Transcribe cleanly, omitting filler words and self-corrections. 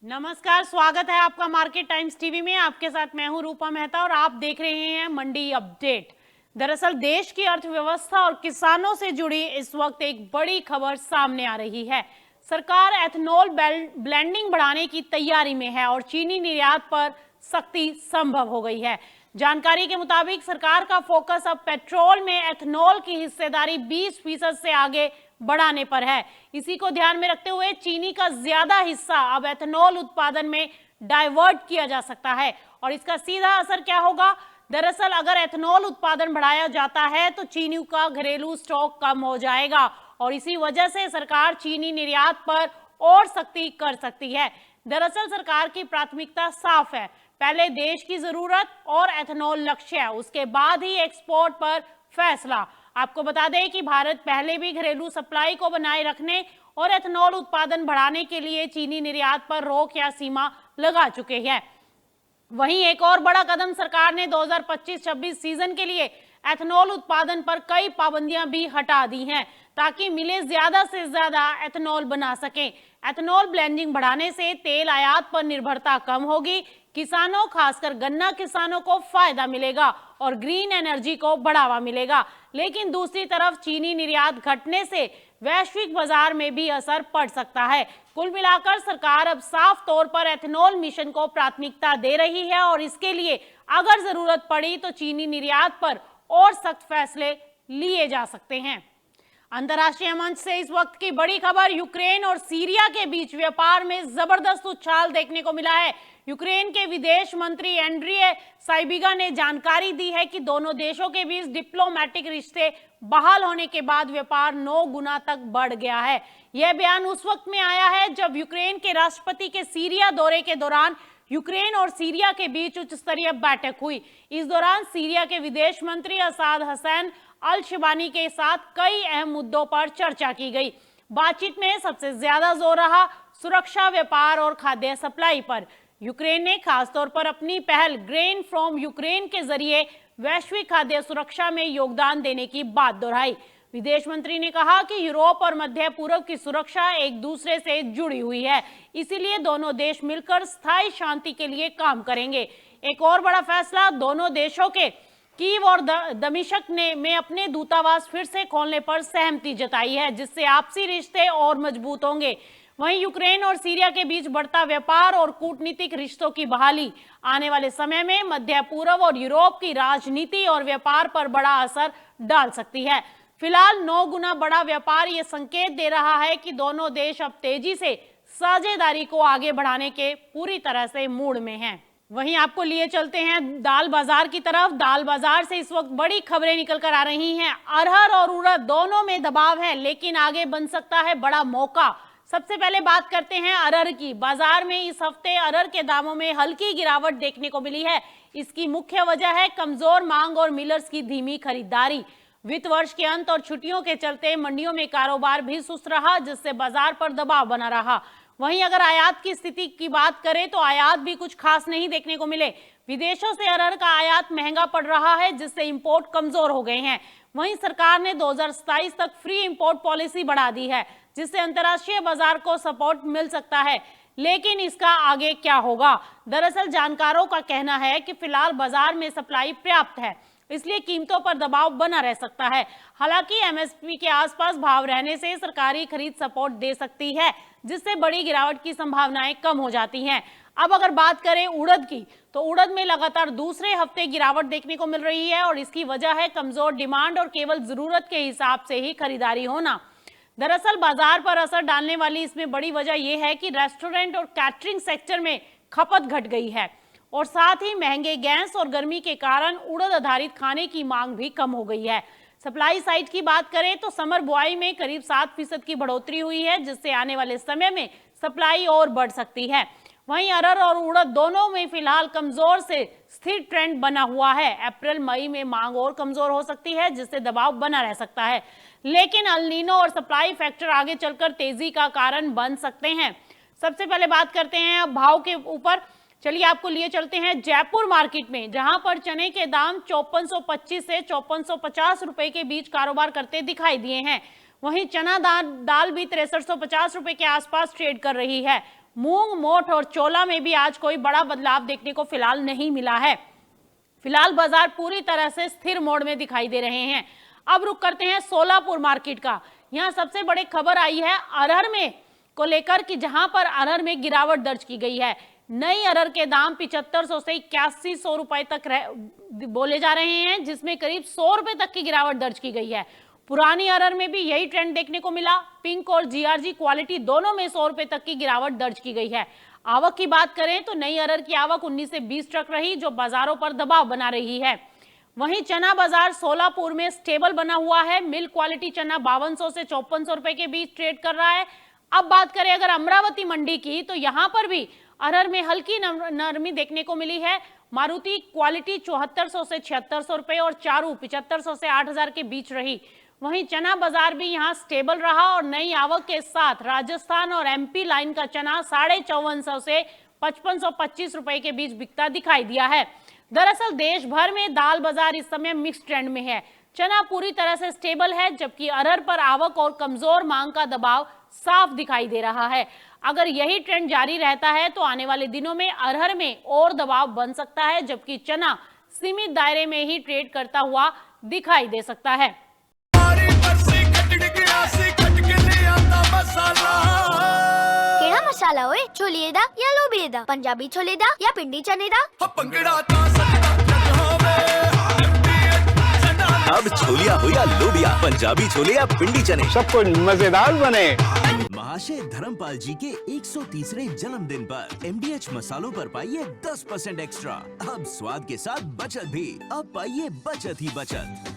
नमस्कार, स्वागत है आपका मार्केट टाइम्स टीवी में। आपके साथ मैं हूं रूपा मेहता और आप देख रहे हैं मंडी अपडेट। दरअसल देश की अर्थव्यवस्था और किसानों से जुड़ी इस वक्त एक बड़ी खबर सामने आ रही है। सरकार एथनॉल ब्लेंडिंग बढ़ाने की तैयारी में है और चीनी निर्यात पर सख्ती संभव हो गई है। जानकारी के मुताबिक सरकार का फोकस अब पेट्रोल में एथनॉल की हिस्सेदारी 20% से आगे बढ़ाने पर है। इसी को ध्यान में रखते हुए चीनी का ज्यादा हिस्सा अब एथनॉल उत्पादन में डाइवर्ट किया जा सकता है और इसका सीधा असर क्या होगा? दरअसल अगर एथनॉल उत्पादन बढ़ाया जाता है तो चीनी का घरेलू स्टॉक कम हो जाएगा और इसी वजह से सरकार चीनी निर्यात पर और सख्ती कर सकती है। दरअसल सरकार की प्राथमिकता साफ है, पहले देश की जरूरत और एथनॉल लक्ष्य है, उसके बाद ही एक्सपोर्ट पर फैसला। आपको बता दें कि भारत पहले भी घरेलू सप्लाई को बनाए रखने और एथनॉल उत्पादन बढ़ाने के लिए चीनी निर्यात पर रोक या सीमा लगा चुके हैं। वहीं एक और बड़ा कदम सरकार ने 2025-26 सीजन के लिए एथनॉल उत्पादन पर कई पाबंदियां भी हटा दी हैं ताकि मिलें ज्यादा से ज्यादा एथनॉल बना सकें। एथनॉल ब्लेंडिंग बढ़ाने से तेल आयात पर निर्भरता कम होगी, किसानों खासकर गन्ना किसानों को फायदा मिलेगा और ग्रीन एनर्जी को बढ़ावा मिलेगा। लेकिन दूसरी तरफ चीनी निर्यात घटने से वैश्विक बाजार में भी असर पड़ सकता है। कुल मिलाकर सरकार अब साफ तौर पर एथनॉल मिशन को प्राथमिकता दे रही है और इसके लिए अगर जरूरत पड़ी तो चीनी निर्यात पर और सख्त फैसले लिए जा सकते हैं। अंतर्राष्ट्रीय मंच से इस वक्त की बड़ी खबर, यूक्रेन और सीरिया के बीच व्यापार में जबरदस्त उछाल देखने को मिला है। यूक्रेन के विदेश मंत्री एंड्रिय साइबिगा ने जानकारी दी है कि दोनों देशों के बीच डिप्लोमेटिक रिश्ते बहाल होने के बाद व्यापार 9 गुना तक बढ़ गया है। यह बयान उस वक्त में आया है जब यूक्रेन के राष्ट्रपति के सीरिया दौरे के दौरान यूक्रेन और सीरिया के बीच उच्च स्तरीय बैठक हुई। इस दौरान सीरिया के विदेश मंत्री असाद हसैन अल शिबानी के साथ कई अहम मुद्दों पर चर्चा की गई। बातचीत में सबसे ज्यादा जोर रहा सुरक्षा, व्यापार और खाद्य सप्लाई पर। यूक्रेन ने खासतौर पर अपनी पहल ग्रेन फ्रॉम यूक्रेन के जरिए वैश्विक खाद्य सुरक्षा में योगदान देने की बात दोहराई। विदेश मंत्री ने कहा कि यूरोप और मध्य पूर्व की सुरक्षा एक दूसरे से जुड़ी हुई है, इसीलिए दोनों देश मिलकर स्थायी शांति के लिए काम करेंगे। एक और बड़ा फैसला, दोनों देशों के कीव और दमिश्क में अपने दूतावास फिर से खोलने पर सहमति जताई है, जिससे आपसी रिश्ते और मजबूत होंगे। वहीं यूक्रेन और सीरिया के बीच बढ़ता व्यापार और कूटनीतिक रिश्तों की बहाली आने वाले समय में मध्य पूर्व और यूरोप की राजनीति और व्यापार पर बड़ा असर डाल सकती है। फिलहाल 9 गुना बड़ा व्यापार ये संकेत दे रहा है कि दोनों देश अब तेजी से साझेदारी को आगे बढ़ाने के पूरी तरह से मूड में हैं। वहीं आपको लिए चलते हैं दाल बाजार की तरफ। दाल बाजार से इस वक्त बड़ी खबरें निकल कर आ रही हैं। अरहर और उड़द दोनों में दबाव है, लेकिन आगे बन सकता है बड़ा मौका। सबसे पहले बात करते हैं अरहर की। बाजार में इस हफ्ते अरहर के दामों में हल्की गिरावट देखने को मिली है। इसकी मुख्य वजह है कमजोर मांग और मिलर्स की धीमी खरीदारी। वित्त वर्ष के अंत और छुट्टियों के चलते मंडियों में कारोबार भी सुस्त रहा, जिससे बाजार पर दबाव बना रहा। वहीं अगर आयात की स्थिति की बात करें तो आयात भी कुछ खास नहीं देखने को मिले। विदेशों से अरहर का आयात महंगा पड़ रहा है, जिससे इंपोर्ट कमजोर हो गए हैं। वहीं सरकार ने 2027 तक फ्री इंपोर्ट पॉलिसी बढ़ा दी है, जिससे अंतर्राष्ट्रीय बाजार को सपोर्ट मिल सकता है। लेकिन इसका आगे क्या होगा? दरअसल जानकारों का कहना है कि फिलहाल बाजार में सप्लाई पर्याप्त है, इसलिए कीमतों पर दबाव बना रह सकता है। हालांकि एमएसपी के आसपास भाव रहने से सरकारी खरीद सपोर्ट दे सकती है, जिससे बड़ी गिरावट की संभावनाएं कम हो जाती हैं। अब अगर बात करें उड़द की, तो उड़द में लगातार दूसरे हफ्ते गिरावट देखने को मिल रही है और इसकी वजह है कमजोर डिमांड और केवल जरूरत के हिसाब से ही खरीदारी होना। दरअसल बाजार पर असर डालने वाली इसमें बड़ी वजह यह है कि रेस्टोरेंट और कैटरिंग सेक्टर में खपत घट गई है और साथ ही महंगे गैस और गर्मी के कारण उड़द आधारित खाने की मांग भी कम हो गई है। सप्लाई साइड की बात करें तो समर बुआई में करीब 7% की बढ़ोतरी हुई है, जिससे आने वाले समय में सप्लाई और बढ़ सकती है। वहीं अरहर और उड़द दोनों में फिलहाल कमजोर से स्थिर ट्रेंड बना हुआ है। अप्रैल मई में मांग और कमजोर हो सकती है, जिससे दबाव बना रह सकता है। लेकिन अल नीनो और सप्लाई फैक्टर आगे चलकर तेजी का कारण बन सकते हैं। सबसे पहले बात करते हैं अब भाव के ऊपर। चलिए आपको लिए चलते हैं जयपुर मार्केट में, जहां पर चने के दाम 5425 से 5450 रुपए के बीच कारोबार करते दिखाई दिए हैं। वहीं चना दाल भी 6350 रुपए के आसपास ट्रेड कर रही है। मूंग, मोठ और चोला में भी आज कोई बड़ा बदलाव देखने को फिलहाल नहीं मिला है। फिलहाल बाजार पूरी तरह से स्थिर मोड में दिखाई दे रहे हैं। अब रुक करते हैं सोलापुर मार्केट का। यहाँ सबसे बड़ी खबर आई है अरहर में को लेकर कि जहां पर अरहर में गिरावट दर्ज की गई है। नई अरहर के दाम 7500 से 8100 रुपए तक बोले जा रहे हैं, जिसमें करीब 100 रुपए तक की गिरावट दर्ज की गई है। पुरानी अरहर में भी यही ट्रेंड देखने को मिला। पिंक और जीआरजी क्वालिटी दोनों में 100 रुपए तक की गिरावट दर्ज की गई है। आवक की बात करें तो नई अरहर की आवक 19 से 20 ट्रक रही, जो बाजारों पर दबाव बना रही है। वहीं चना बाजार सोलापुर में स्टेबल बना हुआ है। मिल्क क्वालिटी चना 5200 से 5400 रुपए के बीच ट्रेड कर रहा है। अब बात करें अगर अमरावती मंडी की, तो यहां पर भी अरहर में हल्की नरमी देखने को मिली है। मारुति क्वालिटी 7400 से 7600 रुपए और चारू 7500 से 8000 के बीच रही। वहीं चना बाजार भी यहां स्टेबल रहा और नई आवक के साथ राजस्थान और एमपी लाइन का चना 5450 से 5525 रुपए के बीच बिकता दिखाई दिया है। दरअसल देश भर में दाल बाजार इस समय मिक्स ट्रेंड में है। चना पूरी तरह से स्टेबल है, जबकि अरहर पर आवक और कमजोर मांग का दबाव साफ दिखाई दे रहा है। अगर यही ट्रेंड जारी रहता है तो आने वाले दिनों में अरहर में और दबाव बन सकता है, जबकि चना सीमित दायरे में ही ट्रेड करता हुआ दिखाई दे सकता है। केड़ा मसाला होए, छोलिए दा या लोबिए दा, पंजाबी छोले दा या पिंडी चने दा। अब छोलिया हो या लोबिया, पंजाबी छोले या पिंडी चने, सब कुछ मजेदार बने। महाशय धर्मपाल जी के 130वें जन्मदिन पर MDH मसालों पर पाइए 10% एक्स्ट्रा। अब स्वाद के साथ बचत भी। अब पाइए बचत ही बचत।